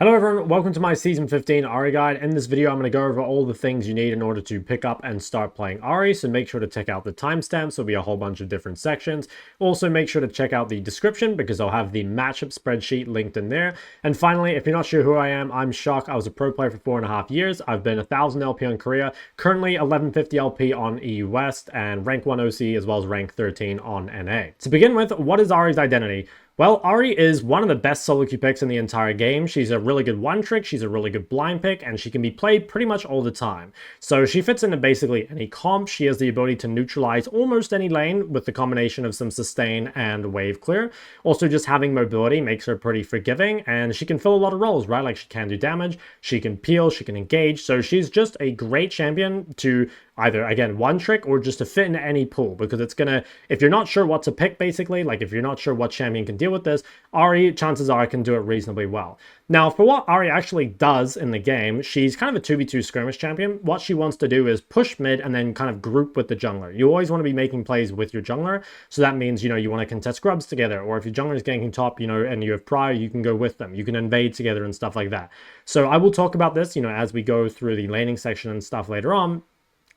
Hello everyone, welcome to my Season 15 Ahri guide. In this video, I'm going to go over all the things you need in order to pick up and start playing Ahri, so make sure to check out the timestamps. There'll be a whole bunch of different sections. Also, make sure to check out the description because I'll have the matchup spreadsheet linked in there. And finally, if you're not sure who I am, I'm Shok. I was a pro player for 4.5 years. I've been 1000 LP on Korea, currently 1150 LP on EU West, and rank 1 OC as well as rank 13 on NA. To begin with, what is Ahri's identity? Well, Ahri is one of the best solo queue picks in the entire game. She's a really good one trick, she's a really good blind pick, and she can be played pretty much all the time. So she fits into basically any comp. She has the ability to neutralize almost any lane with the combination of some sustain and wave clear. Also, just having mobility makes her pretty forgiving, and she can fill a lot of roles, right? Like she can do damage, she can peel, she can engage. So she's just a great champion to either, again, one trick or just to fit into any pool, because it's gonna, if you're not sure what to pick, basically, like if you're not sure what champion can deal with this, Ahri, chances are, can do it reasonably well. Now, for what Ahri actually does in the game, she's kind of a 2v2 skirmish champion. What she wants to do is push mid and then kind of group with the jungler. You always want to be making plays with your jungler, so that means, you know, you want to contest grubs together, or if your jungler is ganking top, you know, and you have prior, you can go with them. You can invade together and stuff like that. So I will talk about this, you know, as we go through the laning section and stuff later on.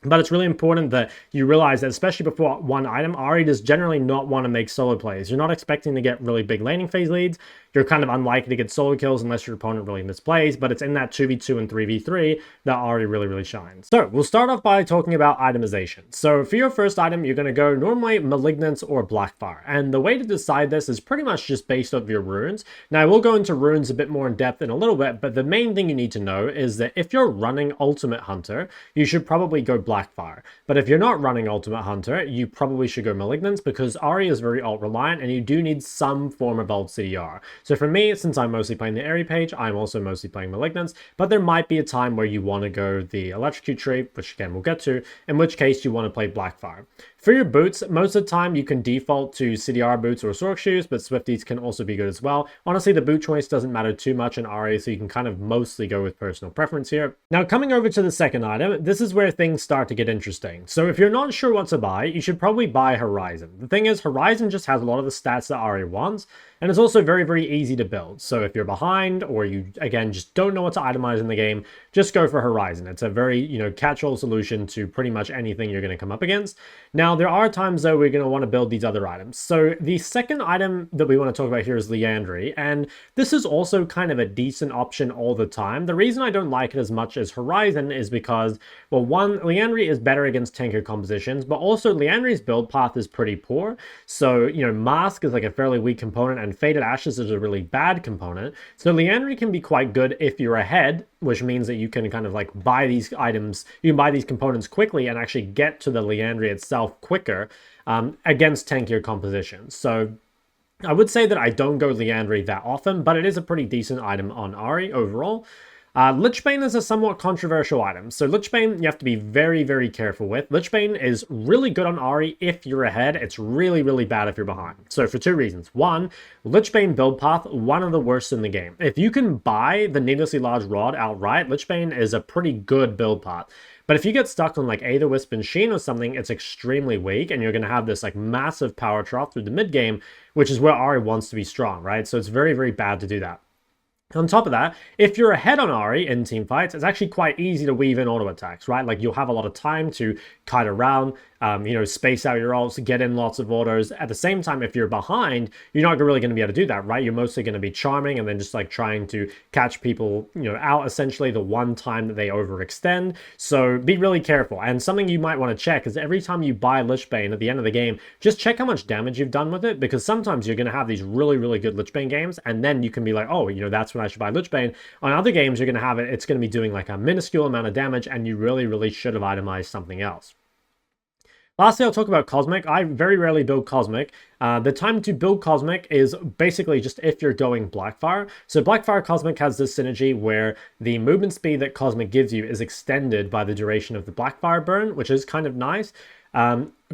But it's really important that you realize that, especially before one item, Ahri does generally not want to make solo plays. You're not expecting to get really big laning phase leads. You're kind of unlikely to get solo kills unless your opponent really misplays, but it's in that 2v2 and 3v3 that Ahri really shines. So we'll start off by talking about itemization. So for your first item, you're going to go normally Malignance or Blackfire. And the way to decide this is pretty much just based off your runes. Now, we'll go into runes a bit more in depth in a little bit, but the main thing you need to know is that if you're running Ultimate Hunter, you should probably go Blackfire. But if you're not running Ultimate Hunter, you probably should go Malignance, because Ahri is very ult reliant and you do need some form of ult CDR. So for me, since I'm mostly playing the Ahri page, I'm also mostly playing Malignance, but there might be a time where you want to go the Electrocute tree, which again we'll get to, in which case you want to play Blackfire. For your boots, most of the time you can default to CDR boots or Sork shoes, but Swifties can also be good as well. Honestly, the boot choice doesn't matter too much in Ahri, so you can kind of mostly go with personal preference here. Now, coming over to the second item, this is where things start to get interesting. So if you're not sure what to buy, you should probably buy Horizon. The thing is, Horizon just has a lot of the stats that Ahri wants, and it's also very easy to build. So if you're behind, or you, again, just don't know what to itemize in the game, just go for Horizon. It's a very, you know, catch-all solution to pretty much anything you're going to come up against. Now, there are times, though, we're going to want to build these other items. So the second item that we want to talk about here is Liandry, and this is also kind of a decent option all the time. The reason I don't like it as much as Horizon is because, well, one, Liandry is better against tankier compositions, but also Liandry's build path is pretty poor. So, you know, Mask is like a fairly weak component, and Faded Ashes is a really bad component. So Liandry can be quite good if you're ahead, which means that you can kind of like buy these items, you can buy these components quickly and actually get to the Liandry itself quicker against tankier compositions. So I would say that I don't go Liandry that often, but it is a pretty decent item on Ahri overall. Lichbane is a somewhat controversial item. So Lichbane, you have to be very careful with. Lichbane is really good on Ahri if you're ahead. It's really bad if you're behind. So for two reasons. One, Lichbane build path, one of the worst in the game. If you can buy the Needlessly Large Rod outright, Lichbane is a pretty good build path. But if you get stuck on like Aether Wisp and Sheen or something, it's extremely weak, and you're going to have this like massive power trough through the mid game, which is where Ahri wants to be strong, right? So it's very bad to do that. On top of that, if you're ahead on Ahri in team fights, it's actually quite easy to weave in auto attacks, right? Like you'll have a lot of time to kite around, you know, space out your ults, get in lots of autos. At the same time, if you're behind, you're not really going to be able to do that, right? You're mostly going to be charming and then just like trying to catch people, you know, out essentially the one time that they overextend. So be really careful. And something you might want to check is every time you buy Lichbane at the end of the game, just check how much damage you've done with it, because sometimes you're going to have these really good Lichbane games, and then you can be like, oh, you know, that's when I should buy Lichbane. On other games, you're going to have it, it's going to be doing like a minuscule amount of damage, and you really should have itemized something else. Lastly, I'll talk about Cosmic. I very rarely build Cosmic. The time to build Cosmic is basically just if you're going Blackfire. So Blackfire Cosmic has this synergy where the movement speed that Cosmic gives you is extended by the duration of the Blackfire burn, which is kind of nice.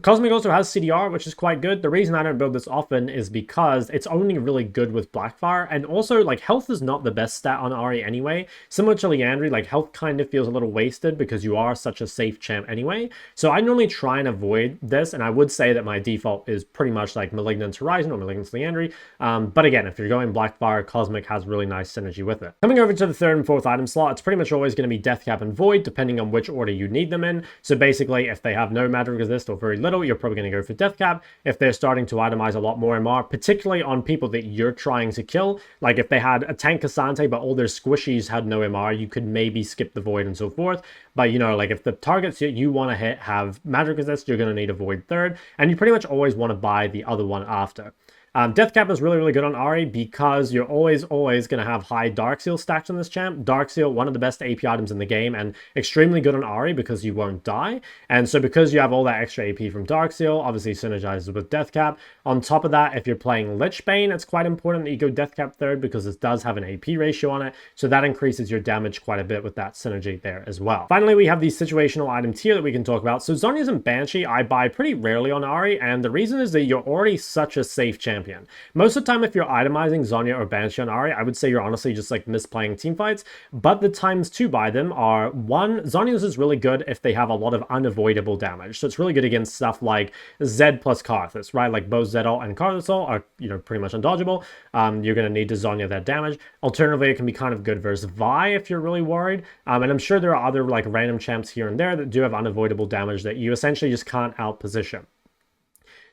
Cosmic also has CDR, which is quite good. The reason I don't build this often is because it's only really good with Blackfire, and also, like, health is not the best stat on Ahri anyway. Similar to Liandry, like, health kind of feels a little wasted because you are such a safe champ anyway. So I normally try and avoid this, and I would say that my default is pretty much like Malignant Horizon or Malignant Liandry. But again, if you're going Blackfire, Cosmic has really nice synergy with it. Coming over to the 3rd and 4th item slot, it's pretty much always going to be Deathcap and Void, depending on which order you need them in. So basically, if they have no magic resist or very little, you're probably going to go for Deathcap. If they're starting to itemize a lot more MR, particularly on people that you're trying to kill, like if they had a tank Cassante but all their squishies had no MR, you could maybe skip the Void and so forth. But you know, like if the targets you want to hit have magic resist, you're going to need a Void 3rd, and you pretty much always want to buy the other one after. Deathcap is really, really good on Ahri because you're always going to have high Dark Seal stacks on this champ. Dark Seal, one of the best AP items in the game, and extremely good on Ahri because you won't die. And so because you have all that extra AP from Dark Seal, obviously synergizes with Deathcap. On top of that, if you're playing Lich Bane, it's quite important that you go Deathcap 3rd because it does have an AP ratio on it. So that increases your damage quite a bit with that synergy there as well. Finally, we have the situational item tier that we can talk about. So Zhonya's and Banshee, I buy pretty rarely on Ahri, and the reason is that you're already such a safe champion. Most of the time, if you're itemizing Zhonya or Banshee on Ahri, I would say you're honestly just like misplaying team fights. But the times to buy them are, one, Zhonya's is really good if they have a lot of unavoidable damage. So it's really good against stuff like Zed plus Karthus, right? Like both Zedol and Karthus are, you know, pretty much undodgeable. You're going to need to Zhonya that damage. Alternatively, it can be kind of good versus Vi if you're really worried. And I'm sure there are other like random champs here and there that do have unavoidable damage that you essentially just can't outposition.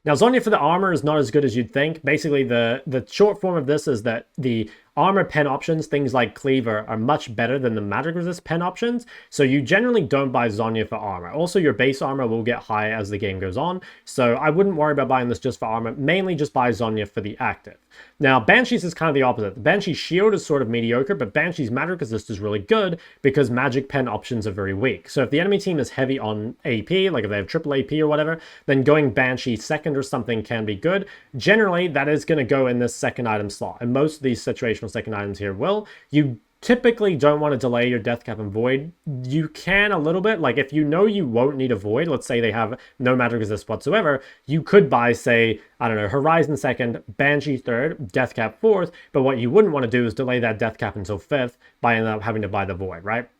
Now, Zhonya for the armor is not as good as you'd think. Basically, the short form of this is that the armor pen options, things like Cleaver, are much better than the magic resist pen options, so you generally don't buy Zhonya for armor. Also, your base armor will get high as the game goes on, so I wouldn't worry about buying this just for armor. Mainly just buy Zhonya for the active. Now, Banshee's is kind of the opposite. The Banshee shield is sort of mediocre, but Banshee's magic resist is really good because magic pen options are very weak. So if the enemy team is heavy on AP, like if they have triple AP or whatever, then going Banshee second or something can be good. Generally, that is going to go in this second item slot, and most of these situational second items here will. You typically don't want to delay your Deathcap and Void. You can a little bit, like if you know you won't need a Void, let's say they have no magic resist whatsoever, you could buy, say, I don't know, Horizon 2nd, Banshee 3rd, Deathcap 4th, but what you wouldn't want to do is delay that Deathcap until 5th by ending up having to buy the Void, right?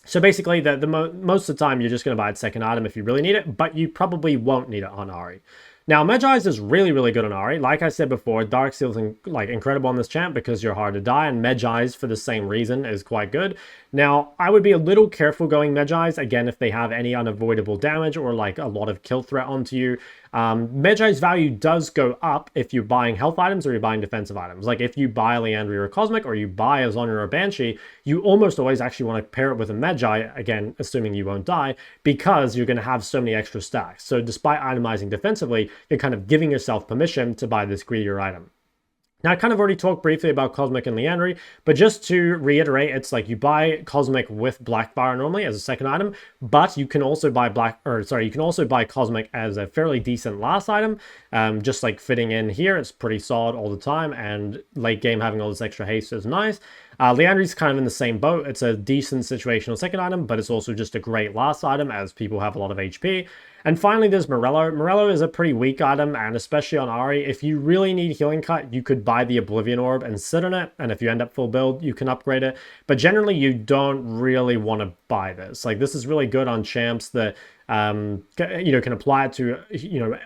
So basically, most of the time, you're just going to buy a second item if you really need it, but you probably won't need it on Ahri. Now, Medjai's is really, really good on Ahri. Like I said before, Dark Seal's incredible on this champ because you're hard to die, and Medjai's, for the same reason, is quite good. Now, I would be a little careful going Medjai's, again, if they have any unavoidable damage or like a lot of kill threat onto you. Medjai's value does go up if you're buying health items or you're buying defensive items. Like if you buy Liandry or Cosmic, or you buy a Zhonya or a Banshee, you almost always actually want to pair it with a Medjai, again, assuming you won't die, because you're going to have so many extra stacks. So despite itemizing defensively, you're kind of giving yourself permission to buy this greedier item. Now, I kind of already talked briefly about Cosmic and Liandry, but just to reiterate, it's like you buy Cosmic with Blackfire normally as a second item, but you can also buy Cosmic as a fairly decent last item, just like fitting in here. It's pretty solid all the time, and late game having all this extra haste is nice. Liandry's kind of in the same boat. It's a decent situational second item, but it's also just a great last item as people have a lot of HP. And finally, there's Morello. Morello is a pretty weak item, and especially on Ahri, if you really need healing cut, you could buy the Oblivion Orb and sit on it, and if you end up full build, you can upgrade it. But generally, you don't really want to buy this. Like, this is really good on champs that can apply it to,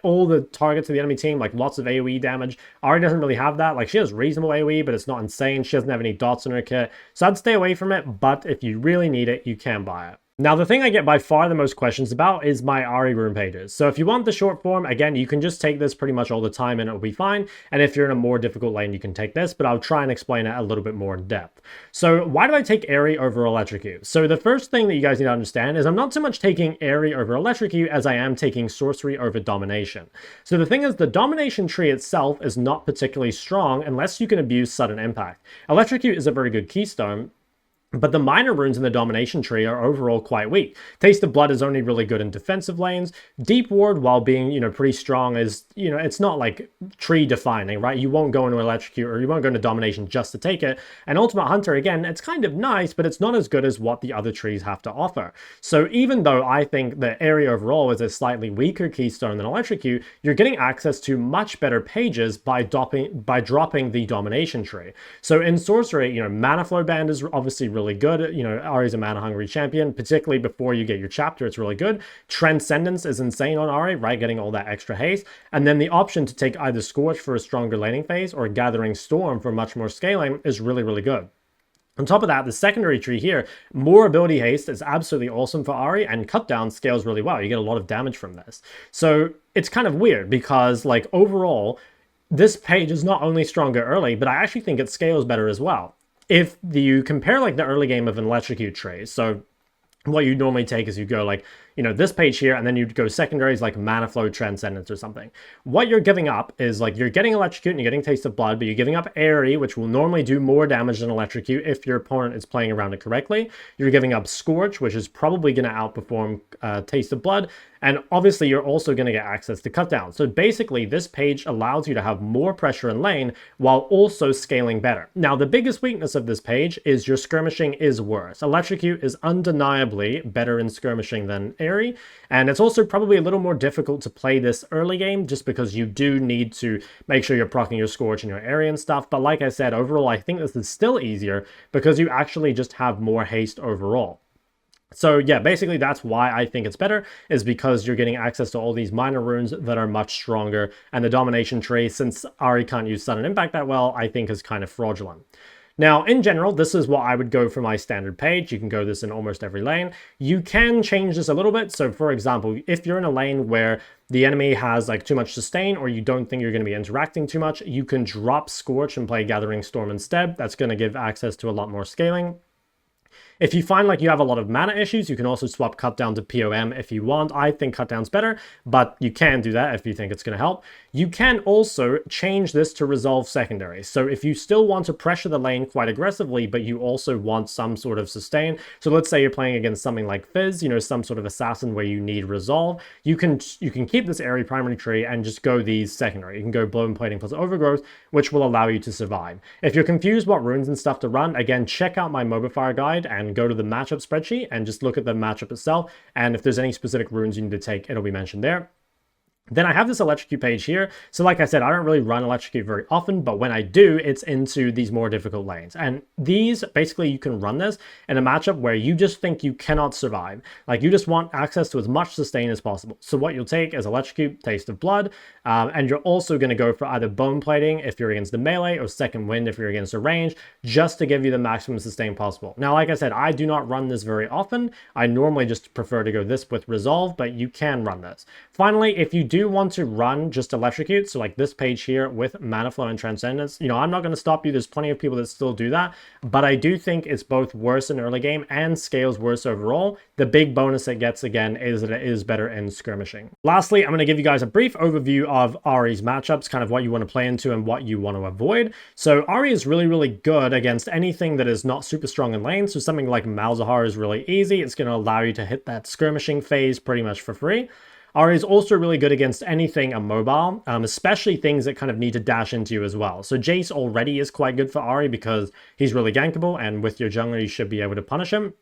all the targets of the enemy team, like lots of AoE damage. Ahri doesn't really have that. Like, she has reasonable AoE, but it's not insane. She doesn't have any dots in her kit. So I'd stay away from it, but if you really need it, you can buy it. Now, the thing I get by far the most questions about is my Ahri rune pages. So if you want the short form, again, you can just take this pretty much all the time and it'll be fine. And if you're in a more difficult lane, you can take this, but I'll try and explain it a little bit more in depth. So why did I take Ahri over Electrocute? So the first thing that you guys need to understand is I'm not so much taking Ahri over Electrocute as I am taking Sorcery over Domination. So the thing is, the Domination tree itself is not particularly strong unless you can abuse Sudden Impact. Electrocute is a very good keystone, But the minor runes in the domination tree are overall quite weak. Taste of Blood is only really good in defensive lanes. Deep Ward, while being, pretty strong, is, it's not like tree defining, right? You won't go into Electrocute or you won't go into domination just to take it. And Ultimate Hunter, again, it's kind of nice, but it's not as good as what the other trees have to offer. So even though I think the area overall is a slightly weaker keystone than Electrocute, you're getting access to much better pages by dropping the domination tree. So in sorcery, Mana Flow Band is obviously really good. Ahri's a mana hungry champion, particularly before you get your chapter, it's really good. Transcendence is insane on Ahri, right? Getting all that extra haste. And then the option to take either Scorch for a stronger laning phase or Gathering Storm for much more scaling is really, really good. On top of that, the secondary tree here, more ability haste is absolutely awesome for Ahri, and cut down scales really well. You get a lot of damage from this. So it's kind of weird because, like, overall, this page is not only stronger early, but I actually think it scales better as well. If you compare like the early game of an Electrocute tree, so what you normally take is you go like, this page here, and then you'd go secondaries like Mana Flow, Transcendence, or something. What you're giving up is like you're getting Electrocute and you're getting Taste of Blood, but you're giving up Ahri, which will normally do more damage than Electrocute if your opponent is playing around it correctly. You're giving up Scorch, which is probably going to outperform Taste of Blood. And obviously, you're also going to get access to Cut Down. So basically, this page allows you to have more pressure in lane while also scaling better. Now, the biggest weakness of this page is your skirmishing is worse. Electrocute is undeniably better in skirmishing than Ahri, and it's also probably a little more difficult to play this early game just because you do need to make sure you're proccing your Scorch and your Ahri and stuff. But like I said, overall, I think this is still easier because you actually just have more haste overall. So yeah, basically that's why I think it's better, is because you're getting access to all these minor runes that are much stronger, and the domination tree, since Ahri can't use sudden impact that well, I think is kind of fraudulent. Now, in general, this is what I would go for my standard page. You can go this in almost every lane. You can change this a little bit. So for example, if you're in a lane where the enemy has like too much sustain, or you don't think you're going to be interacting too much, you can drop Scorch and play Gathering Storm instead. That's going to give access to a lot more scaling. If you find like you have a lot of mana issues, you can also swap Cut Down to POM if you want. I think Cut Down's better, but you can do that if you think it's going to help. You can also change this to Resolve Secondary. So if you still want to pressure the lane quite aggressively, but you also want some sort of sustain, so let's say you're playing against something like Fizz, some sort of assassin where you need Resolve, you can keep this Ahri primary tree and just go these secondary. You can go Bloom Plating plus Overgrowth, which will allow you to survive. If you're confused what runes and stuff to run, again, check out my Mobifier guide and go to the matchup spreadsheet and just look at the matchup itself. And if there's any specific runes you need to take, it'll be mentioned there. Then I have this Electrocute page here. So like I said, I don't really run Electrocute very often, but when I do, it's into these more difficult lanes. And these, basically, you can run this in a matchup where you just think you cannot survive. Like, you just want access to as much sustain as possible. So what you'll take is Electrocute, Taste of Blood, and you're also going to go for either Bone Plating if you're against the melee, or Second Wind if you're against a range, just to give you the maximum sustain possible. Now, like I said, I do not run this very often. I normally just prefer to go this with Resolve, but you can run this. Finally, if you do want to run just Electrocute, so like this page here with Mana Flow and Transcendence, I'm not going to stop you. There's plenty of people that still do that, but I do think it's both worse in early game and scales worse overall. The big bonus it gets, again, is that it is better in skirmishing. Lastly, I'm going to give you guys a brief overview of Ahri's matchups, kind of what you want to play into and what you want to avoid. So Ahri is really, really good against anything that is not super strong in lane. So something like Malzahar is really easy. It's going to allow you to hit that skirmishing phase pretty much for free. Ahri is also really good against anything immobile, especially things that kind of need to dash into you as well. So Jace already is quite good for Ahri because he's really gankable, and with your jungler, you should be able to punish him.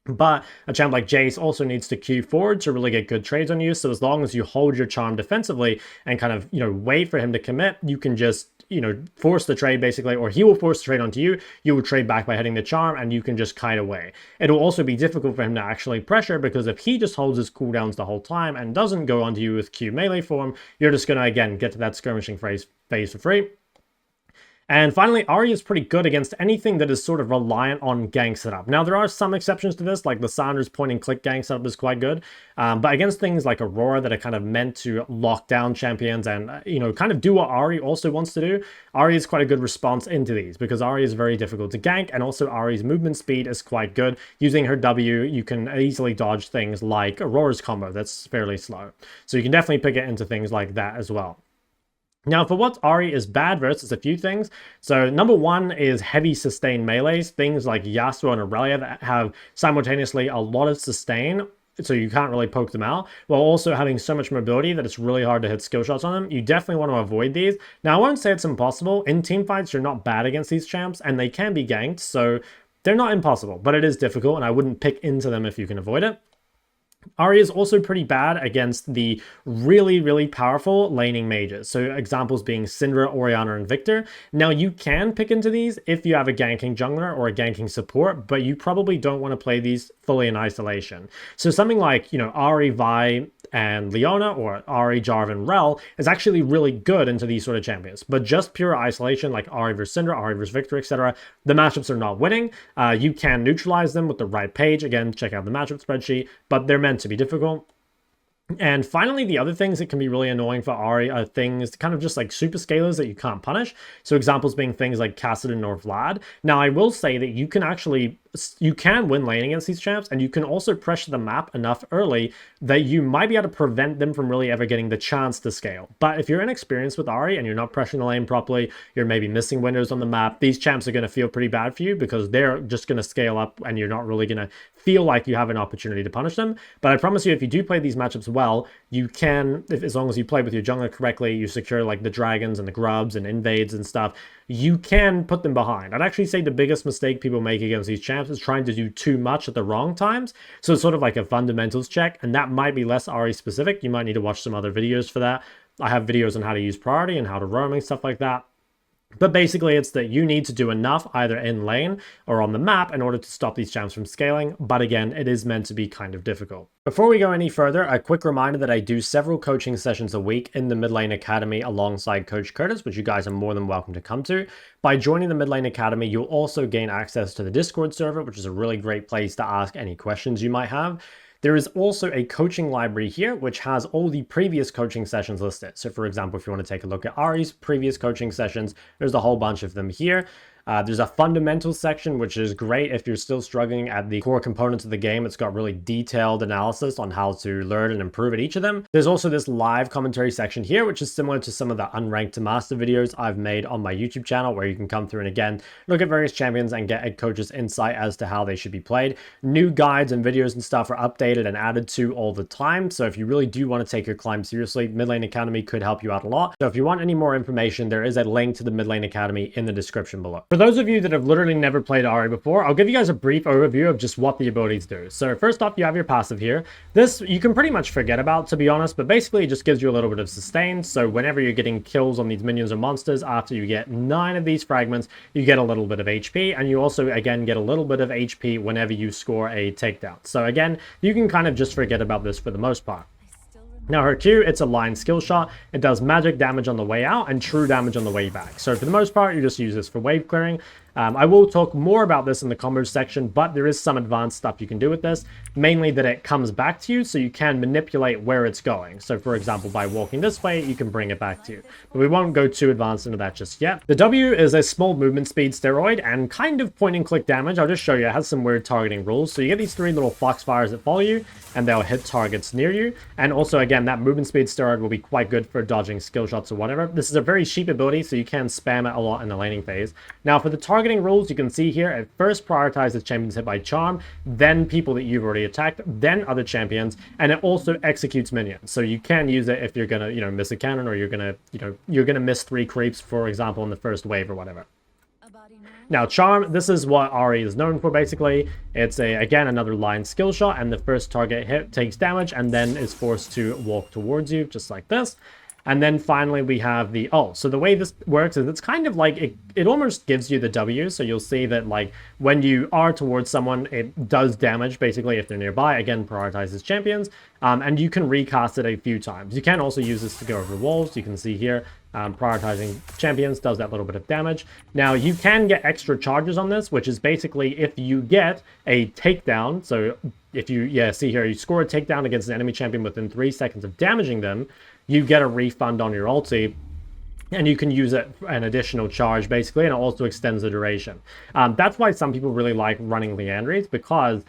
But a champ like Jace also needs to queue forward to really get good trades on you. So as long as you hold your charm defensively and kind of, wait for him to commit, you can just, force the trade basically, or he will force the trade onto you. You will trade back by hitting the charm, and you can just kite away. It'll also be difficult for him to actually pressure, because if he just holds his cooldowns the whole time and doesn't go onto you with Q melee form, you're just going to, again, get to that skirmishing phase for free. And finally, Ahri is pretty good against anything that is sort of reliant on gank setup. Now, there are some exceptions to this, like the Sanders point and click gank setup is quite good. But against things like Aurora that are kind of meant to lock down champions and, kind of do what Ahri also wants to do, Ahri is quite a good response into these, because Ahri is very difficult to gank, and also Ahri's movement speed is quite good. Using her W, you can easily dodge things like Aurora's combo that's fairly slow. So you can definitely pick it into things like that as well. Now, for what Ahri is bad versus a few things. So, number one is heavy sustain melees, things like Yasuo and Aurelia that have simultaneously a lot of sustain, so you can't really poke them out, while also having so much mobility that it's really hard to hit skill shots on them. You definitely want to avoid these. Now, I won't say it's impossible. In team fights, you're not bad against these champs, and they can be ganked, so they're not impossible, but it is difficult, and I wouldn't pick into them if you can avoid it. Ahri is also pretty bad against the really, really powerful laning mages. So examples being Syndra, Orianna, and Victor. Now you can pick into these if you have a ganking jungler or a ganking support, but you probably don't want to play these fully in isolation. So something like, Ahri, Vi, and Leona, or Ahri, Jarvan, Rel is actually really good into these sort of champions. But just pure isolation, like Ahri versus Syndra, Ahri versus Victor, etc., the matchups are not winning. You can neutralize them with the right page. Again, check out the matchup spreadsheet, but they're meant to be difficult. And finally, the other things that can be really annoying for Ahri are things kind of just like super scalers that you can't punish. So examples being things like Kassadin or Vlad. Now, I will say that you can win lane against these champs, and you can also pressure the map enough early that you might be able to prevent them from really ever getting the chance to scale. But if you're inexperienced with Ahri and you're not pressuring the lane properly, you're maybe missing windows on the map, these champs are going to feel pretty bad for you because they're just going to scale up and you're not really going to feel like you have an opportunity to punish them. But I promise you, if you do play these matchups well, you can, as long as you play with your jungler correctly, you secure like the dragons and the grubs and invades and stuff, you can put them behind. I'd actually say the biggest mistake people make against these champs is trying to do too much at the wrong times. So it's sort of like a fundamentals check, and that might be less Ahri specific. You might need to watch some other videos for that. I have videos on how to use priority and how to roam and stuff like that. But basically, it's that you need to do enough either in lane or on the map in order to stop these champs from scaling. But again, it is meant to be kind of difficult. Before we go any further, a quick reminder that I do several coaching sessions a week in the Mid Lane Academy alongside Coach Curtis, which you guys are more than welcome to come to. By joining the Mid Lane Academy, you'll also gain access to the Discord server, which is a really great place to ask any questions you might have. There is also a coaching library here, which has all the previous coaching sessions listed. So for example, if you want to take a look at Ahri's previous coaching sessions, there's a whole bunch of them here. There's a fundamentals section, which is great if you're still struggling at the core components of the game. It's got really detailed analysis on how to learn and improve at each of them. There's also this live commentary section here, which is similar to some of the unranked to master videos I've made on my YouTube channel, where you can come through and again, look at various champions and get a coach's insight as to how they should be played. New guides and videos and stuff are updated and added to all the time. So if you really do want to take your climb seriously, Mid Lane Academy could help you out a lot. So if you want any more information, there is a link to the Mid Lane Academy in the description below. For those of you that have literally never played Ahri before, I'll give you guys a brief overview of just what the abilities do. So first off, you have your passive here. This you can pretty much forget about, to be honest, but basically it just gives you a little bit of sustain. So whenever you're getting kills on these minions or monsters, after you get 9 of these fragments, you get a little bit of HP, and you also, again, get a little bit of HP whenever you score a takedown. So again, you can kind of just forget about this for the most part. Now her Q, it's a line skill shot. It does magic damage on the way out and true damage on the way back. So for the most part, you just use this for wave clearing. I will talk more about this in the combos section, but there is some advanced stuff you can do with this, mainly that it comes back to you, so you can manipulate where it's going. So for example, by walking this way, you can bring it back to you. But we won't go too advanced into that just yet. The W is a small movement speed steroid and kind of point and click damage. I'll just show you. It has some weird targeting rules. So you get these 3 little foxfires that follow you, and they'll hit targets near you. And also, again, that movement speed steroid will be quite good for dodging skill shots or whatever. This is a very cheap ability, so you can spam it a lot in the laning phase. Now, for the targeting rules, you can see here, it first prioritizes champions hit by charm, then people that you've already attacked, then other champions, and it also executes minions. So you can use it if you're gonna, miss a cannon, or you're gonna miss 3 creeps, for example, in the first wave or whatever. Now, charm, this is what Ahri is known for, basically. It's, again, another line skill shot, and the first target hit takes damage, and then is forced to walk towards you, just like this. And then finally, we have the ult. So the way this works is it's kind of like, it almost gives you the W. So you'll see that, like, when you are towards someone, it does damage, basically, if they're nearby. Again, prioritizes champions. And you can recast it a few times. You can also use this to go over walls. You can see here, prioritizing champions does that little bit of damage. Now, you can get extra charges on this, which is basically if you get a takedown. So if you, see here, you score a takedown against an enemy champion within 3 seconds of damaging them, you get a refund on your ulti, and you can use it for an additional charge, basically, and it also extends the duration. That's why some people really like running Leandries, because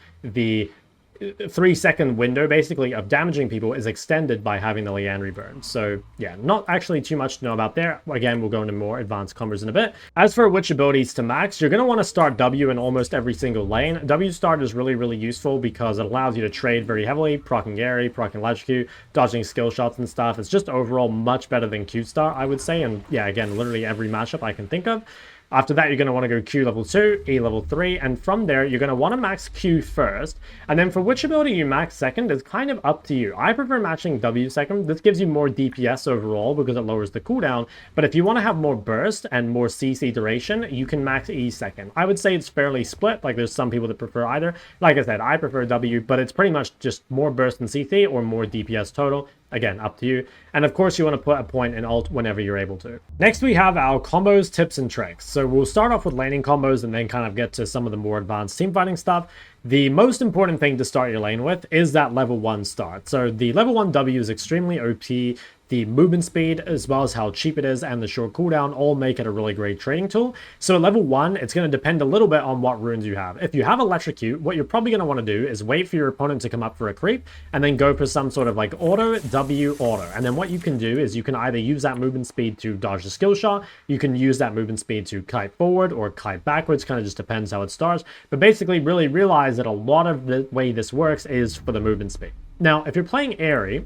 3-second window basically of damaging people is extended by having the Liandry burn. So yeah, not actually too much to know about there. Again, we'll go into more advanced combos in a bit. As for which abilities to max, you're going to want to start W in almost every single lane. W start is really, really useful because it allows you to trade very heavily, proccing Ahri, proccing electrocute, dodging skill shots and stuff. It's just overall much better than Q start, I would say. And yeah, again, literally every matchup I can think of. After that, you're going to want to go Q level 2, E level 3, and from there, you're going to want to max Q first. And then for which ability you max second is kind of up to you. I prefer matching W second. This gives you more DPS overall because it lowers the cooldown. But if you want to have more burst and more CC duration, you can max E second. I would say it's fairly split. Like, there's some people that prefer either. Like I said, I prefer W, but it's pretty much just more burst in CC or more DPS total. Again, up to you. And of course, you want to put a point in ult whenever you're able to. Next, we have our combos, tips, and tricks. So we'll start off with laning combos and then kind of get to some of the more advanced teamfighting stuff. The most important thing to start your lane with is that level 1 start. So the level 1 W is extremely OP. The movement speed, as well as how cheap it is, and the short cooldown all make it a really great trading tool. So at level 1, it's going to depend a little bit on what runes you have. If you have Electrocute, what you're probably going to want to do is wait for your opponent to come up for a creep, and then go for some sort of like auto, W, auto. And then what you can do is you can either use that movement speed to dodge the skill shot, you can use that movement speed to kite forward or kite backwards, kind of just depends how it starts. But basically really realize that a lot of the way this works is for the movement speed. Now, if you're playing Ahri,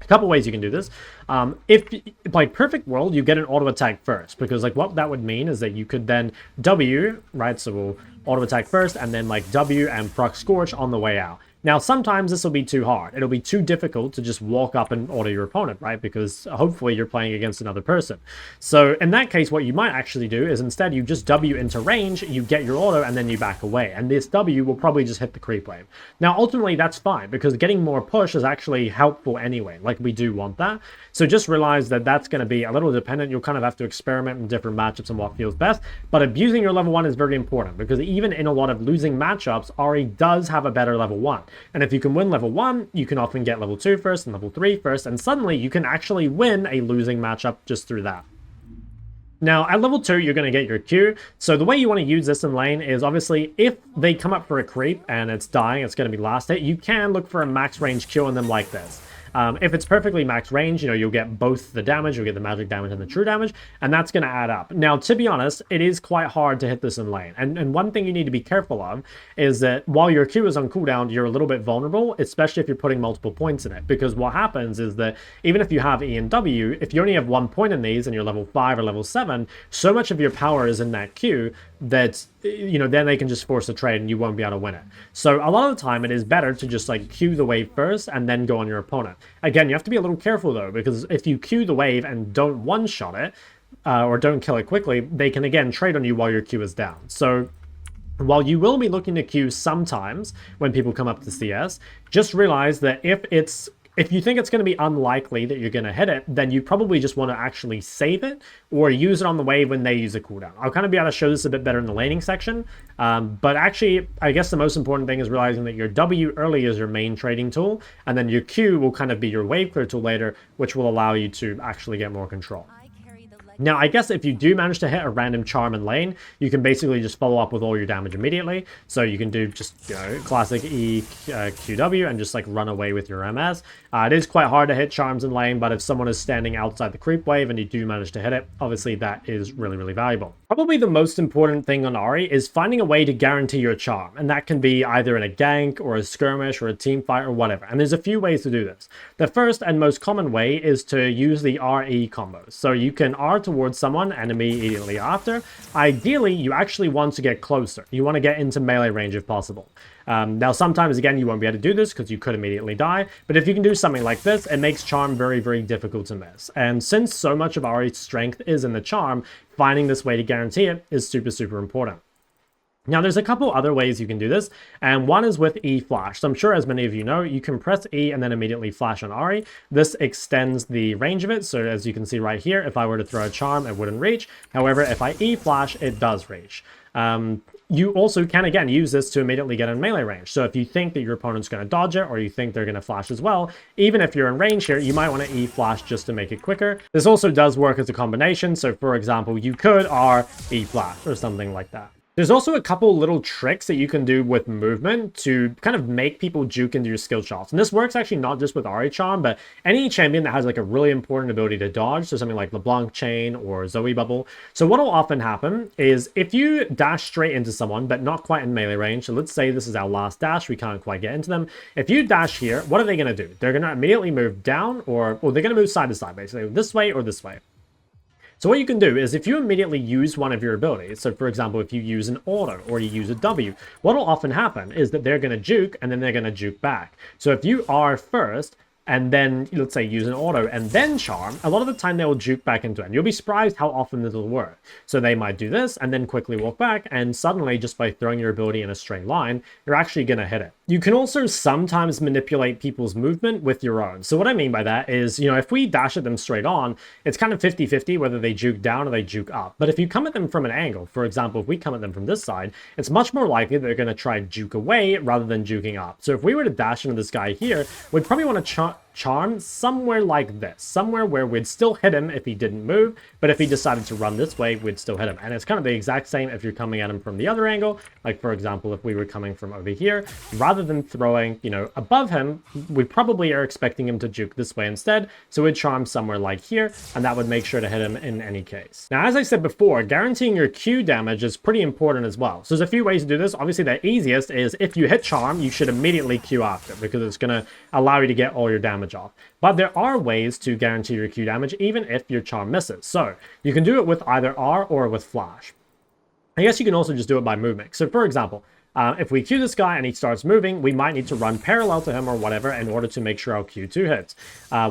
a couple ways you can do this. If, like, perfect world, you get an auto attack first, because, like, what that would mean is that you could then W, right? So we'll auto attack first, and then, like, W and proc Scorch on the way out. Now, sometimes this will be too hard. It'll be too difficult to just walk up and auto your opponent, right? Because hopefully you're playing against another person. So in that case, what you might actually do is instead you just W into range, you get your auto, and then you back away. And this W will probably just hit the creep wave. Now, ultimately, that's fine, because getting more push is actually helpful anyway. Like, we do want that. So just realize that that's going to be a little dependent. You'll kind of have to experiment in different matchups and what feels best. But abusing your level 1 is very important, because even in a lot of losing matchups, Ahri does have a better level 1. And if you can win level 1, you can often get level 2 first and level 3 first, and suddenly you can actually win a losing matchup just through that. Now, at level 2, you're going to get your Q. So the way you want to use this in lane is, obviously, if they come up for a creep and it's dying, it's going to be last hit, you can look for a max range Q on them like this. If it's perfectly max range, you know, you'll get both the damage, you'll get the magic damage and the true damage, and that's going to add up. Now, to be honest, it is quite hard to hit this in lane. And one thing you need to be careful of is that while your Q is on cooldown, you're a little bit vulnerable, especially if you're putting multiple points in it. Because what happens is that even if you have E and W, if you only have 1 point in these and you're level 5 or level 7, so much of your power is in that Q that, you know, then they can just force a trade and you won't be able to win it. So a lot of the time it is better to just like Q the wave first and then go on your opponent. Again, you have to be a little careful though, because if you Q the wave and don't one-shot it, or don't kill it quickly, they can again trade on you while your Q is down. So while you will be looking to Q sometimes when people come up to CS, just realize that if you think it's going to be unlikely that you're going to hit it, then you probably just want to actually save it or use it on the wave when they use a cooldown. I'll kind of be able to show this a bit better in the laning section. But actually, I guess the most important thing is realizing that your W early is your main trading tool, and then your Q will kind of be your wave clear tool later, which will allow you to actually get more control. Now, I guess if you do manage to hit a random charm in lane, you can basically just follow up with all your damage immediately. So you can do just, you know, classic E, QW, and just like run away with your MS. It is quite hard to hit charms in lane, but if someone is standing outside the creep wave and you do manage to hit it, obviously that is really, really valuable. Probably the most important thing on Ahri is finding a way to guarantee your charm. And that can be either in a gank or a skirmish or a team fight or whatever. And there's a few ways to do this. The first and most common way is to use the RE combos. So you can R towards someone and immediately after. Ideally, you actually want to get closer. You want to get into melee range if possible. Now, sometimes, again, you won't be able to do this because you could immediately die. But if you can do something like this, it makes charm very, very difficult to miss. And since so much of Ahri's strength is in the charm, finding this way to guarantee it is super, super important. Now, there's a couple other ways you can do this, and one is with E flash. So I'm sure, as many of you know, you can press E and then immediately flash on Ahri. This extends the range of it, so as you can see right here, if I were to throw a charm, it wouldn't reach. However, if I E flash, it does reach. You also can, again, use this to immediately get in melee range. So if you think that your opponent's going to dodge it, or you think they're going to flash as well, even if you're in range here, you might want to E flash just to make it quicker. This also does work as a combination. So for example, you could R E flash or something like that. There's also a couple little tricks that you can do with movement to kind of make people juke into your skill shots. And this works actually not just with Ahri Charm, but any champion that has like a really important ability to dodge, so something like LeBlanc Chain or Zoe Bubble. So what will often happen is if you dash straight into someone, but not quite in melee range, so let's say this is our last dash, we can't quite get into them. If you dash here, what are they going to do? They're going to immediately move down, or they're going to move side to side, basically, this way or this way. So what you can do is if you immediately use one of your abilities, so for example, if you use an auto or you use a W, what will often happen is that they're going to juke and then they're going to juke back. So if you are first, and then, let's say, use an auto and then charm, a lot of the time they will juke back into it. And you'll be surprised how often this will work. So they might do this and then quickly walk back, and suddenly, just by throwing your ability in a straight line, you're actually going to hit it. You can also sometimes manipulate people's movement with your own. So what I mean by that is, if we dash at them straight on, it's kind of 50-50 whether they juke down or they juke up. But if you come at them from an angle, for example, if we come at them from this side, it's much more likely they're going to try juke away rather than juking up. So if we were to dash into this guy here, we'd probably want to charm somewhere like this, somewhere where we'd still hit him if he didn't move, but if he decided to run this way, we'd still hit him. And it's kind of the exact same if you're coming at him from the other angle. Like, for example, if we were coming from over here, rather than throwing, above him, we probably are expecting him to juke this way instead, so we'd charm somewhere like here, and that would make sure to hit him in any case. Now, as I said before, guaranteeing your Q damage is pretty important as well. So there's a few ways to do this. Obviously, the easiest is if you hit charm, you should immediately Q after, because it's going to allow you to get all your damage off. But there are ways to guarantee your Q damage even if your charm misses. So you can do it with either R or with flash. I guess you can also just do it by movement. So for example, if we Q this guy and he starts moving, we might need to run parallel to him or whatever in order to make sure our Q2 hits.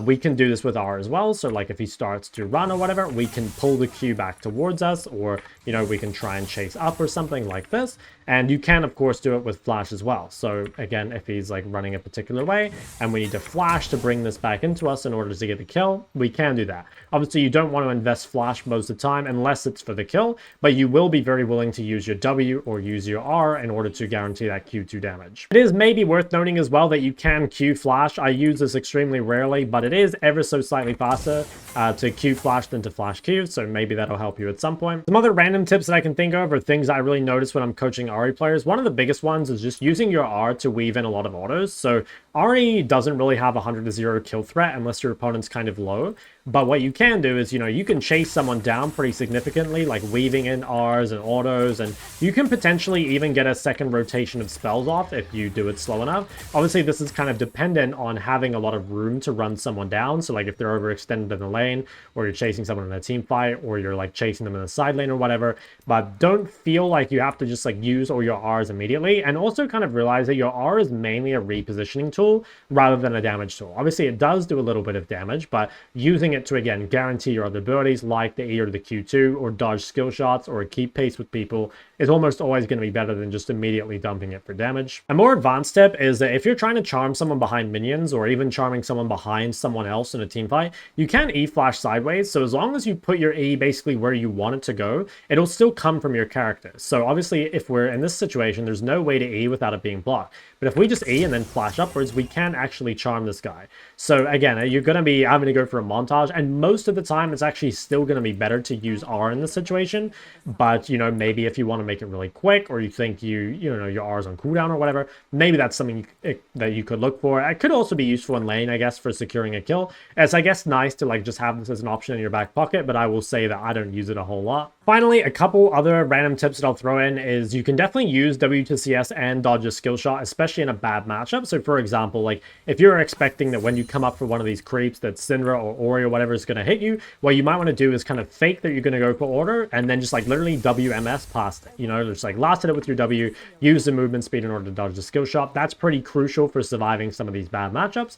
We can do this with R as well. So like if he starts to run or whatever, we can pull the Q back towards us, or, we can try and chase up or something like this. And you can, of course, do it with flash as well. So again, if he's like running a particular way and we need to flash to bring this back into us in order to get the kill, we can do that. Obviously, you don't want to invest flash most of the time unless it's for the kill, but you will be very willing to use your W or use your R in order to guarantee that Q2 damage. It is maybe worth noting as well that you can Q flash. I use this extremely rarely, but it is ever so slightly faster to Q flash than to flash Q, so maybe that'll help you at some point. Some other random tips that I can think of are things I really notice when I'm coaching Ahri players. One of the biggest ones is just using your R to weave in a lot of autos. So Ahri doesn't really have a 100-0 kill threat unless your opponent's kind of low. But what you can do is, you can chase someone down pretty significantly, like weaving in Rs and autos, and you can potentially even get a second rotation of spells off if you do it slow enough. Obviously, this is kind of dependent on having a lot of room to run someone down. So like if they're overextended in the lane, or you're chasing someone in a team fight, or you're like chasing them in the side lane or whatever. But don't feel like you have to just like use all your Rs immediately. And also kind of realize that your R is mainly a repositioning tool rather than a damage tool. Obviously, it does do a little bit of damage, but using it to, again, guarantee your other abilities like the E or the Q2 or dodge skill shots or keep pace with people is almost always going to be better than just immediately dumping it for damage. A more advanced tip is that if you're trying to charm someone behind minions or even charming someone behind someone else in a team fight, you can E flash sideways. So as long as you put your E basically where you want it to go, it'll still come from your character. So obviously if we're in this situation, there's no way to E without it being blocked. But if we just E and then flash upwards, we can actually charm this guy. So again, you're going to be having to go for a montage, and most of the time it's actually still going to be better to use R in this situation. But, maybe if you want to make it really quick, or you think your R is on cooldown or whatever, maybe that's something that you could look for. It could also be useful in lane, I guess, for securing a kill. It's, I guess, nice to like just have this as an option in your back pocket, but I will say that I don't use it a whole lot. Finally, a couple other random tips that I'll throw in is you can definitely use W to CS and dodge a skill shot, especially in a bad matchup. So for example, like if you're expecting that when you come up for one of these creeps that Syndra or Ori or whatever is going to hit you, what you might want to do is kind of fake that you're going to go for order and then just like literally WMS past it. Just like last hit it with your W, use the movement speed in order to dodge the skill shot. That's pretty crucial for surviving some of these bad matchups.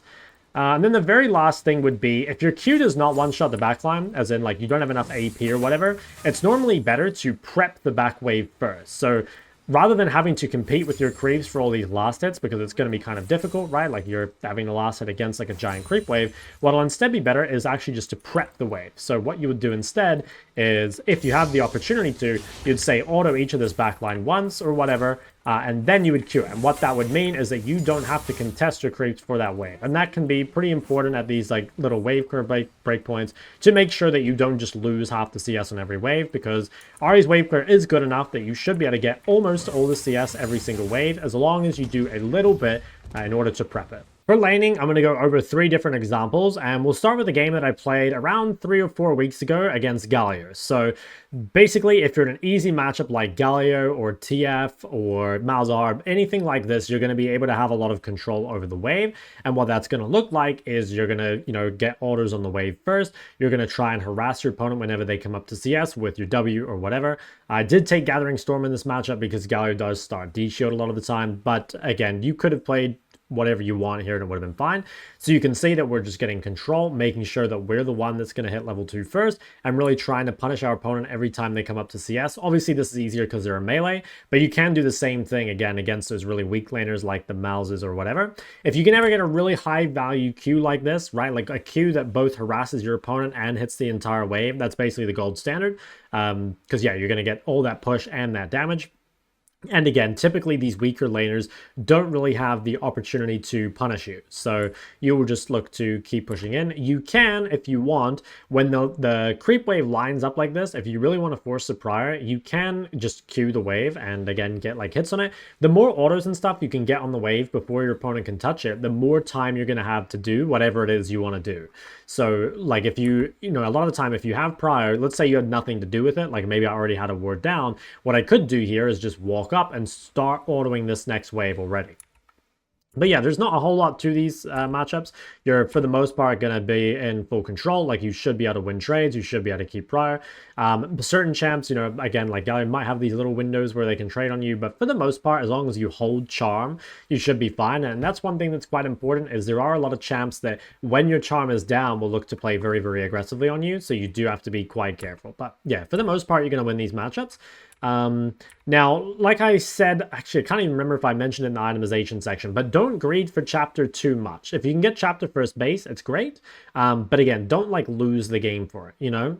And then the very last thing would be, if your Q does not one-shot the backline, as in like you don't have enough AP or whatever, it's normally better to prep the back wave first. So rather than having to compete with your creeps for all these last hits, because it's going to be kind of difficult, right? Like you're having the last hit against like a giant creep wave. What'll instead be better is actually just to prep the wave. So what you would do instead is, if you have the opportunity to, you'd say auto each of this backline once or whatever, and then you would queue it. And what that would mean is that you don't have to contest your creeps for that wave. And that can be pretty important at these like little wave curve breakpoints to make sure that you don't just lose half the CS on every wave, because Ahri's wave clear is good enough that you should be able to get almost all the CS every single wave, as long as you do a little bit in order to prep it. For laning, I'm going to go over 3 different examples, and we'll start with a game that I played around 3 or 4 weeks ago against Galio. So basically, if you're in an easy matchup like Galio or TF or Malzahar, anything like this, you're going to be able to have a lot of control over the wave. And what that's going to look like is you're going to, get orders on the wave first. You're going to try and harass your opponent whenever they come up to CS with your W or whatever. I did take Gathering Storm in this matchup because Galio does start D-Shield a lot of the time. But again, you could have played whatever you want here and it would have been fine. So you can see that we're just getting control, making sure that we're the one that's going to hit level 2 first, and really trying to punish our opponent every time they come up to CS. Obviously this is easier because they're a melee, but you can do the same thing again against those really weak laners like the Malzes or whatever. If you can ever get a really high value Q like this, right, like a Q that both harasses your opponent and hits the entire wave, that's basically the gold standard, because yeah, you're going to get all that push and that damage. And again, typically these weaker laners don't really have the opportunity to punish you. So you will just look to keep pushing in. You can, if you want, when the creep wave lines up like this, if you really want to force the prior, you can just queue the wave and again get like hits on it. The more autos and stuff you can get on the wave before your opponent can touch it, the more time you're going to have to do whatever it is you want to do. So like if you a lot of the time if you have prior, let's say you had nothing to do with it, like maybe I already had a ward down, what I could do here is just walk up and start autoing this next wave already. But yeah, there's not a whole lot to these matchups. You're, for the most part, going to be in full control. Like, you should be able to win trades. You should be able to keep prior. Certain champs, again, like Galio might have these little windows where they can trade on you. But for the most part, as long as you hold charm, you should be fine. And that's one thing that's quite important, is there are a lot of champs that, when your charm is down, will look to play very, very aggressively on you. So you do have to be quite careful. But yeah, for the most part, you're going to win these matchups. Now, like I said, actually, I can't even remember if I mentioned it in the itemization section, but don't greed for chapter too much. If you can get chapter first base, it's great. But again, don't like lose the game for it,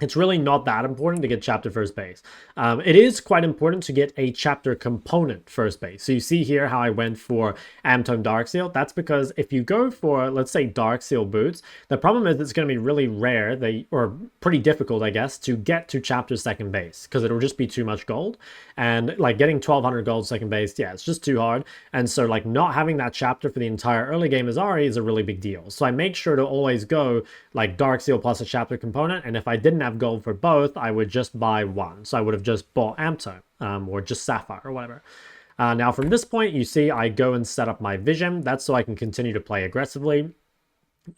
It's really not that important to get chapter first base. It is quite important to get a chapter component first base. So you see here how I went for Amtone Darkseal. That's because if you go for, let's say, Darkseal boots, the problem is it's going to be really rare, or pretty difficult, I guess, to get to chapter second base, because it'll just be too much gold. And like getting 1200 gold second base, yeah, it's just too hard. And so like not having that chapter for the entire early game as Ahri is a really big deal. So I make sure to always go like Darkseal plus a chapter component. And if I didn't have gold for both, I would just buy one. So I would have just bought Amtone or just Sapphire or whatever. Now from this point, you see I go and set up my vision. That's so I can continue to play aggressively.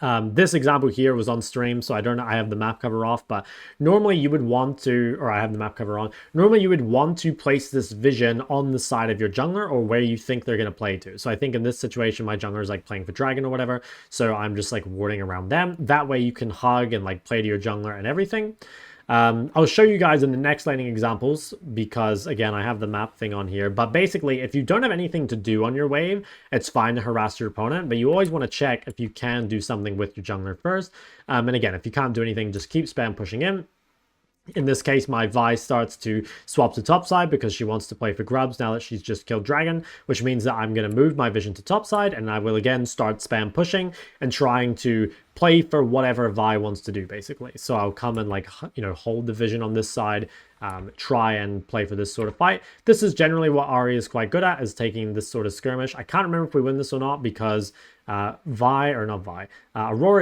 This example here was on stream, so I don't know, I have the map cover off, but normally you would want to, or I have the map cover on, normally you would want to place this vision on the side of your jungler or where you think they're going to play to. So I think in this situation, my jungler is like playing for dragon or whatever, so I'm just like warding around them. That way you can hug and like play to your jungler and everything. I'll show you guys in the next laning examples because, again, I have the map thing on here. But basically, if you don't have anything to do on your wave, it's fine to harass your opponent. But you always want to check if you can do something with your jungler first. And again, if you can't do anything, just keep spam pushing in. In this case, my Vi starts to swap to topside because she wants to play for grubs now that she's just killed dragon, which means that I'm going to move my vision to topside and I will again start spam pushing and trying to play for whatever Vi wants to do, basically. So I'll come and like, hold the vision on this side, try and play for this sort of fight. This is generally what Ahri is quite good at, is taking this sort of skirmish. I can't remember if we win this or not because Aurora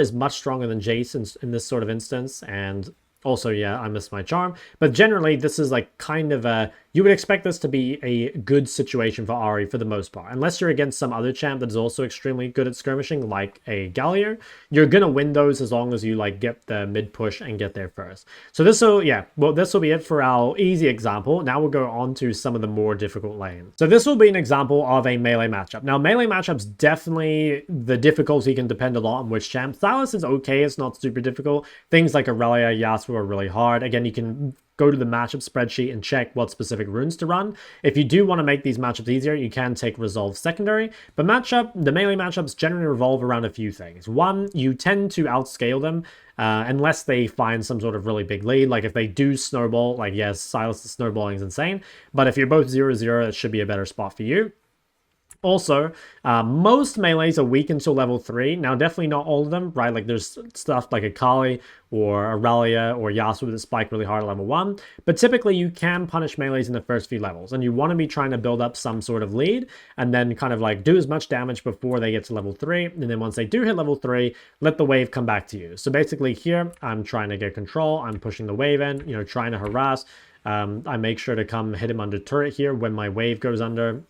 is much stronger than Jace in this sort of instance, and also, yeah, I missed my charm. But generally, this is like kind of a... You would expect this to be a good situation for Ahri for the most part. Unless you're against some other champ that is also extremely good at skirmishing, like a Galio. You're going to win those as long as you like get the mid push and get there first. So this will, this will be it for our easy example. Now we'll go on to some of the more difficult lanes. So this will be an example of a melee matchup. Now, melee matchups, definitely the difficulty can depend a lot on which champ. Sylas is okay, it's not super difficult. Things like Aurelia, Yasuo are really hard. Again, you can go to the matchup spreadsheet and check what specific runes to run. If you do want to make these matchups easier, you can take Resolve Secondary, but the melee matchups generally revolve around a few things. One, you tend to outscale them unless they find some sort of really big lead. Like if they do snowball, like yes, Silas's snowballing is insane, but if you're both 0-0, it should be a better spot for you. Also, most melees are weak until level 3. Now, definitely not all of them, right? Like, there's stuff like Akali or Aurelia or Yasuo that spike really hard at level 1. But typically, you can punish melees in the first few levels. And you want to be trying to build up some sort of lead and then kind of like do as much damage before they get to level 3. And then once they do hit level 3, let the wave come back to you. So basically here, I'm trying to get control. I'm pushing the wave in, you know, trying to harass. I make sure to come hit him under turret here when my wave goes under.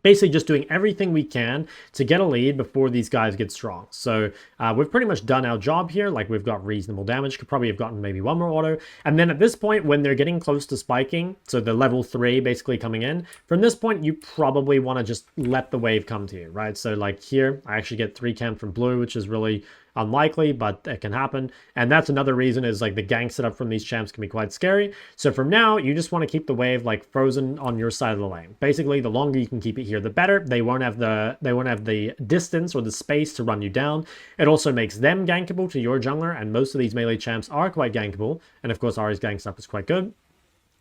Basically just doing everything we can to get a lead before these guys get strong. So we've pretty much done our job here. Like we've got reasonable damage. Could probably have gotten maybe one more auto. And then at this point, when they're getting close to spiking, so the level 3 basically coming in, from this point, you probably want to just let the wave come to you, right? So like here, I actually get 3 camp from blue, which is really unlikely, but it can happen. And that's another reason is like the gank setup from these champs can be quite scary. So from now, you just want to keep the wave like frozen on your side of the lane. Basically, the longer you can keep it here, the better. They won't have the distance or the space to run you down. It also makes them gankable to your jungler, and most of these melee champs are quite gankable. And of course, Ahri's gank setup is quite good.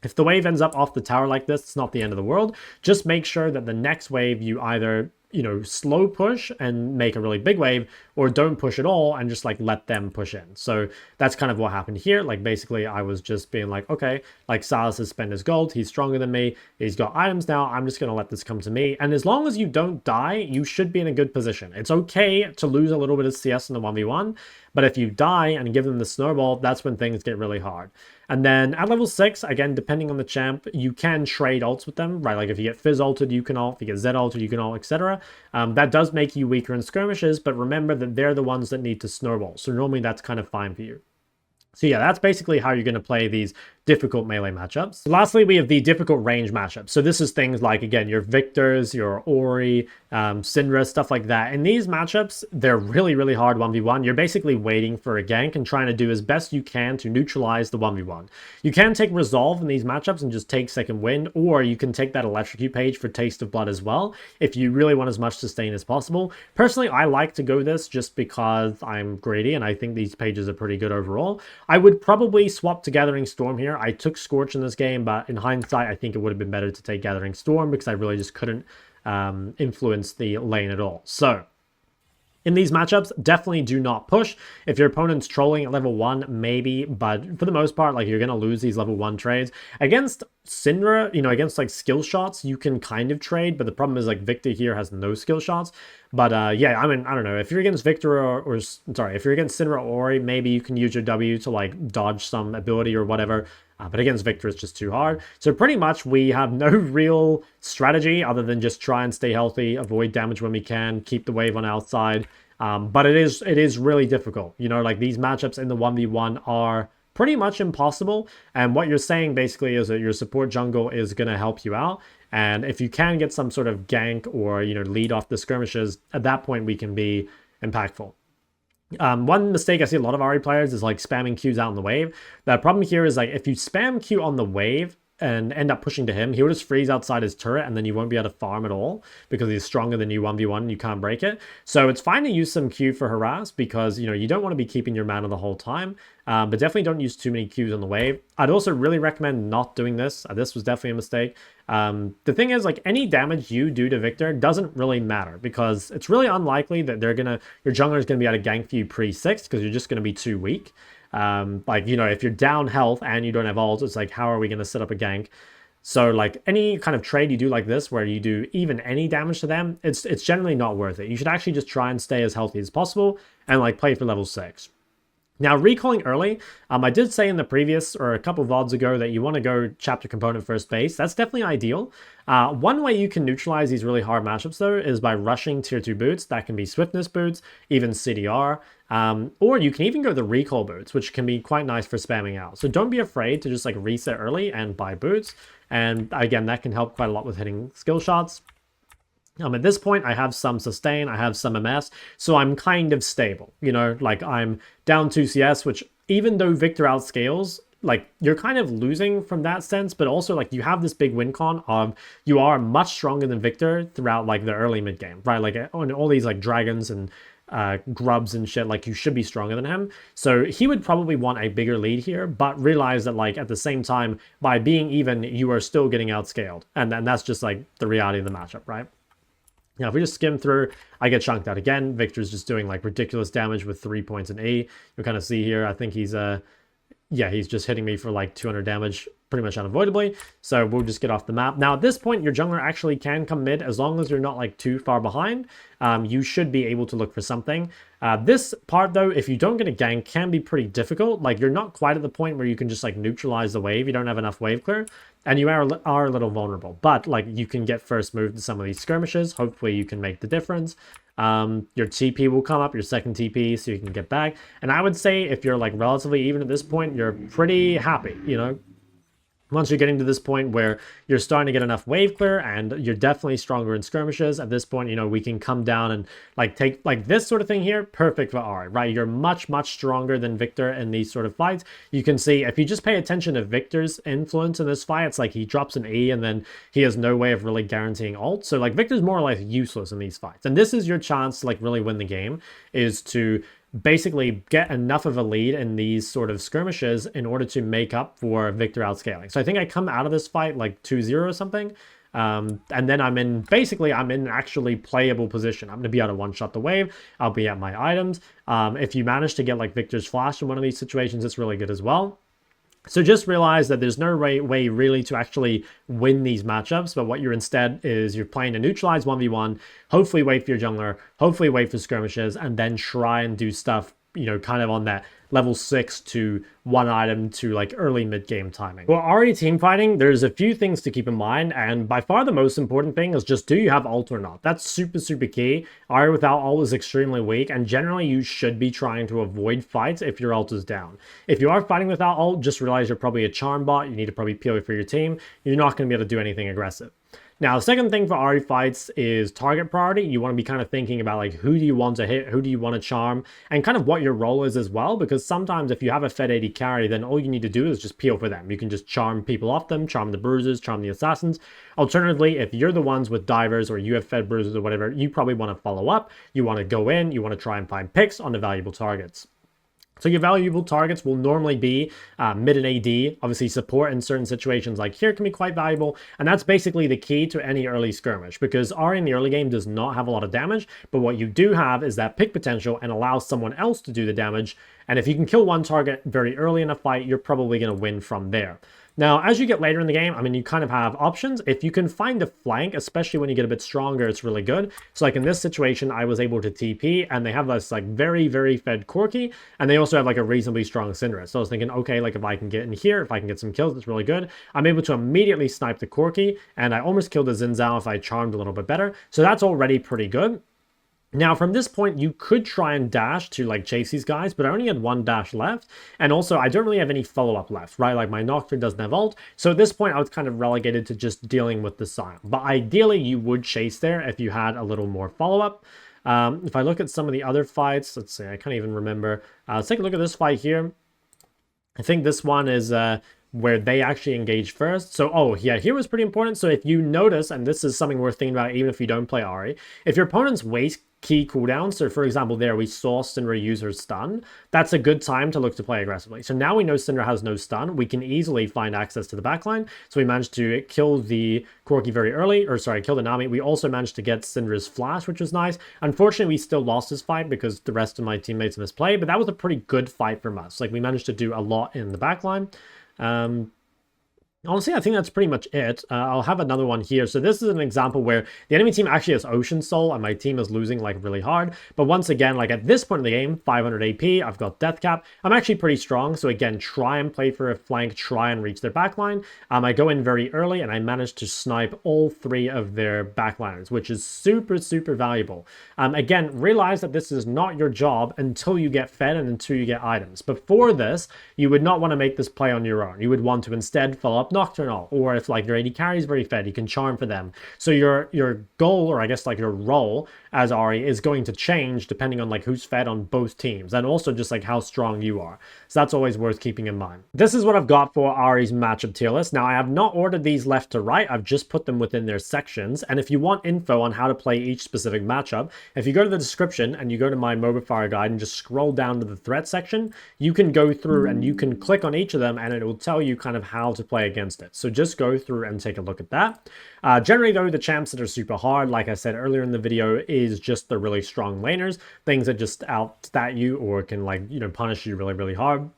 If the wave ends up off the tower like this, it's not the end of the world. Just make sure that the next wave you either, you know, slow push and make a really big wave, or don't push at all and just like let them push in. So that's kind of what happened here. Like basically I was just being like, okay, like Silas has spent his gold, he's stronger than me, he's got items now, I'm just going to let this come to me. And as long as you don't die, you should be in a good position. It's okay to lose a little bit of CS in the 1v1, but if you die and give them the snowball, that's when things get really hard. And then at level 6, again, depending on the champ, you can trade ults with them, right? Like if you get Fizz ulted, you can ult. If you get Zed ulted, you can ult, etc. That does make you weaker in skirmishes, but remember that they're the ones that need to snowball. So normally that's kind of fine for you. So yeah, that's basically how you're going to play these difficult melee matchups. Lastly, we have the difficult range matchups. So this is things like, again, your Victors, your Ahri, Syndra, stuff like that. In these matchups, they're really, really hard 1v1. You're basically waiting for a gank and trying to do as best you can to neutralize the 1v1. You can take Resolve in these matchups and just take Second Wind, or you can take that Electrocute page for Taste of Blood as well, if you really want as much sustain as possible. Personally, I like to go this just because I'm greedy, and I think these pages are pretty good overall. I would probably swap to Gathering Storm here. I took Scorch in this game, but in hindsight, I think it would have been better to take Gathering Storm because I really just couldn't influence the lane at all. So in these matchups, definitely do not push. If your opponent's trolling at level 1, maybe, but for the most part, like, you're going to lose these level 1 trades. Against Syndra, you know, against, like, skill shots, you can kind of trade, but the problem is, like, Victor here has no skill shots. But, yeah, I mean, I don't know. If you're against Victor or sorry, if you're against Syndra or Ahri, maybe you can use your W to, like, dodge some ability or whatever. But against Victor, it's just too hard. So pretty much we have no real strategy other than just try and stay healthy, avoid damage when we can, keep the wave on our side. But it is really difficult. You know, like these matchups in the 1v1 are pretty much impossible. And what you're saying basically is that your support jungle is going to help you out. And if you can get some sort of gank or, you know, lead off the skirmishes, at that point we can be impactful. One mistake I see a lot of Ahri players is like spamming Qs out on the wave. The problem here is like if you spam Q on the wave and end up pushing to him, he'll just freeze outside his turret and then you won't be able to farm at all because he's stronger than you 1v1 and you can't break it. So it's fine to use some Q for harass because, you know, you don't want to be keeping your mana the whole time, but definitely don't use too many Qs on the wave. I'd also really recommend not doing this. This was definitely a mistake. The thing is, like, any damage you do to Victor doesn't really matter because it's really unlikely that your jungler is going to be able to gank for you pre-6 because you're just going to be too weak. Like, you know, if you're down health and you don't have ult, it's like, how are we going to set up a gank? So, like, any kind of trade you do like this, where you do even any damage to them, it's generally not worth it. You should actually just try and stay as healthy as possible and, like, play for level 6. Now, recalling early, I did say in the previous, or a couple of VODs ago, that you want to go chapter component first base. That's definitely ideal. One way you can neutralize these really hard matchups, though, is by rushing tier 2 boots. That can be swiftness boots, even CDR, or you can even go the recall boots, which can be quite nice for spamming out. So don't be afraid to just like reset early and buy boots. And again, that can help quite a lot with hitting skill shots. At this point, I have some sustain, I have some MS, so I'm kind of stable. You know, like I'm down 2 CS, which even though Victor outscales, like you're kind of losing from that sense, but also like you have this big win con of you are much stronger than Victor throughout like the early mid game, right? Like on all these like dragons and grubs and shit, like you should be stronger than him. So he would probably want a bigger lead here, but realize that like at the same time, by being even, you are still getting outscaled. And then that's just like the reality of the matchup, right? Now, if we just skim through, I get chunked out again. Victor's just doing like ridiculous damage with 3 points in E. You kind of see here, I think he's yeah, he's just hitting me for like 200 damage pretty much unavoidably. So we'll just get off the map. Now, at this point, your jungler actually can come mid as long as you're not like too far behind. You should be able to look for something. This part, though, if you don't get a gank, can be pretty difficult. Like, you're not quite at the point where you can just like neutralize the wave. You don't have enough wave clear, and you are a little vulnerable. But like, you can get first move to some of these skirmishes. Hopefully, you can make the difference. Your TP will come up, your second TP, so you can get back. And I would say if you're like relatively even at this point, you're pretty happy, you know? Once you're getting to this point where you're starting to get enough wave clear and you're definitely stronger in skirmishes, at this point, you know, we can come down and like take like this sort of thing here, perfect for Ahri, right? You're much, much stronger than Victor in these sort of fights. You can see if you just pay attention to Victor's influence in this fight, it's like he drops an E and then he has no way of really guaranteeing ult. So like Victor's more or less useless in these fights. And this is your chance to like really win the game, is to basically get enough of a lead in these sort of skirmishes in order to make up for Victor outscaling. So I think I come out of this fight like 2-0 or something. And then I'm in actually playable position. I'm going to be able to one-shot the wave. I'll be at my items. If you manage to get like Victor's flash in one of these situations, it's really good as well. So just realize that there's no way really to actually win these matchups, but what you're instead is you're playing a neutralize 1v1, hopefully wait for your jungler, hopefully wait for skirmishes, and then try and do stuff, you know, kind of on that level 6 to 1 item to like early mid-game timing. For Ahri team fighting, there's a few things to keep in mind, and by far the most important thing is just, do you have ult or not? That's super, super key. Ahri without ult is extremely weak, and generally you should be trying to avoid fights if your ult is down. If you are fighting without ult, just realize you're probably a charm bot, you need to probably PoE for your team, you're not going to be able to do anything aggressive. Now, the second thing for Ahri fights is target priority. You want to be kind of thinking about like, who do you want to hit, who do you want to charm, and kind of what your role is as well, because sometimes if you have a Fed 80 carry, then all you need to do is just peel for them. You can just charm people off them, charm the bruisers, charm the assassins. Alternatively, if you're the ones with divers or you have Fed bruisers or whatever, you probably want to follow up, you want to go in, you want to try and find picks on the valuable targets. So your valuable targets will normally be mid and AD. Obviously, support in certain situations like here can be quite valuable. And that's basically the key to any early skirmish, because Ahri in the early game does not have a lot of damage. But what you do have is that pick potential and allows someone else to do the damage. And if you can kill one target very early in a fight, you're probably going to win from there. Now, as you get later in the game, I mean, you kind of have options. If you can find a flank, especially when you get a bit stronger, it's really good. So like in this situation, I was able to TP, and they have this like very, very fed Corki, and they also have like a reasonably strong Syndra. So I was thinking, okay, like if I can get in here, if I can get some kills, it's really good. I'm able to immediately snipe the Corki, and I almost killed the Xin Zhao if I charmed a little bit better. So that's already pretty good. Now, from this point, you could try and dash to, like, chase these guys, but I only had one dash left, and also, I don't really have any follow-up left, right? Like, my Nocturne doesn't have ult, so at this point, I was kind of relegated to just dealing with the Sion. But ideally, you would chase there if you had a little more follow-up. If I look at some of the other fights, let's see, I can't even remember. Let's take a look at this fight here. I think this one is where they actually engage first. So, oh, yeah, here was pretty important. So if you notice, and this is something worth thinking about even if you don't play Ahri, if your opponent's waste key cooldown, so for example there we saw Syndra use her stun, that's a good time to look to play aggressively. So now we know Syndra has no stun, we can easily find access to the backline, so we managed to kill the Corki very early, or sorry, kill the Nami. We also managed to get Syndra's flash, which was nice. Unfortunately, we still lost this fight because the rest of my teammates misplayed, but that was a pretty good fight from us. Like, we managed to do a lot in the backline. Honestly, I think that's pretty much it. I'll have another one here. So this is an example where the enemy team actually has Ocean Soul and my team is losing like really hard. But once again, like at this point in the game, 500 AP, I've got Death Cap. I'm actually pretty strong. So again, try and play for a flank, try and reach their backline. I go in very early and I managed to snipe all 3 of their backliners, which is super, super valuable. Again, realize that this is not your job until you get fed and until you get items. Before this, you would not want to make this play on your own. You would want to instead follow up Nocturnal, or if like your AD carry is very fed, you can charm for them. So your goal, or I guess like your role as Ahri, is going to change depending on like who's fed on both teams, and also just like how strong you are. So that's always worth keeping in mind. This is what I've got for Ahri's matchup tier list. Now I have not ordered these left to right, I've just put them within their sections. And if you want info on how to play each specific matchup, if you go to the description and you go to my modifier guide and just scroll down to the threat section, you can go through and you can click on each of them and it will tell you kind of how to play against it. So just go through and take a look at that. Generally though, the champs that are super hard, like I said earlier in the video, is just the really strong laners, things that just outstat you or can like, you know, punish you really, really hard.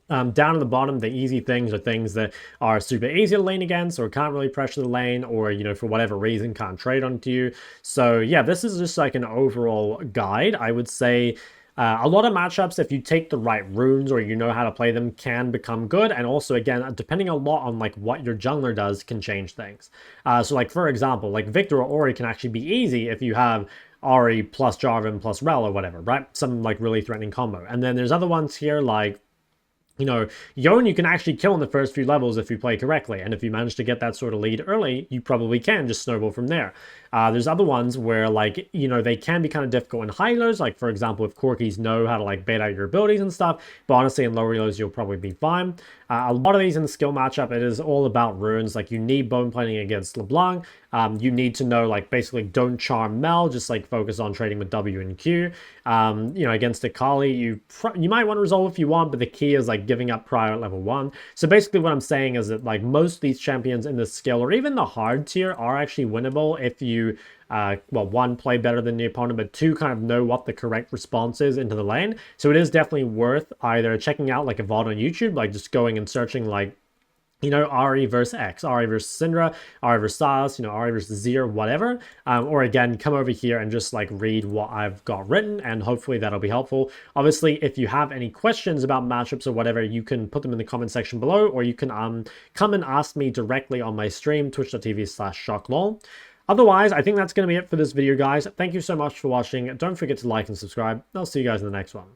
Down at the bottom, the easy things are things that are super easy to lane against or can't really pressure the lane or, you know, for whatever reason can't trade onto you. So yeah, this is just like an overall guide. I would say a lot of matchups, if you take the right runes or you know how to play them, can become good. And also, again, depending a lot on like what your jungler does, can change things. So like, for example, like Victor or Ahri can actually be easy if you have Ahri plus Jarvan plus Rel or whatever, right? Some like really threatening combo. And then there's other ones here like, you know, Yone you can actually kill in the first few levels if you play correctly, and if you manage to get that sort of lead early, you probably can just snowball from there. There's other ones where, like, you know, they can be kind of difficult in high lows, like, for example, if Corkis know how to, like, bait out your abilities and stuff, but honestly, in lower lows, you'll probably be fine. A lot of these in the skill matchup, it is all about runes. Like, you need bone plating against LeBlanc. You need to know, like, basically don't charm Mel, just, like, focus on trading with W and Q. You know, against Akali, you might want to resolve if you want, but the key is, like, giving up prior at level 1. So basically what I'm saying is that, like, most of these champions in the skill, or even the hard tier, are actually winnable if you well, one, play better than the opponent, but two, kind of know what the correct response is into the lane. So it is definitely worth either checking out like a VOD on YouTube, like just going and searching like, you know, Ahri versus X, Ahri versus Syndra, Ahri versus Sylas, you know, Ahri versus Zir, whatever. Or again, come over here and just like read what I've got written, and hopefully that'll be helpful. Obviously, if you have any questions about matchups or whatever, you can put them in the comment section below, or you can come and ask me directly on my stream, twitch.tv/ShokLol. Otherwise, I think that's going to be it for this video, guys. Thank you so much for watching. Don't forget to like and subscribe. I'll see you guys in the next one.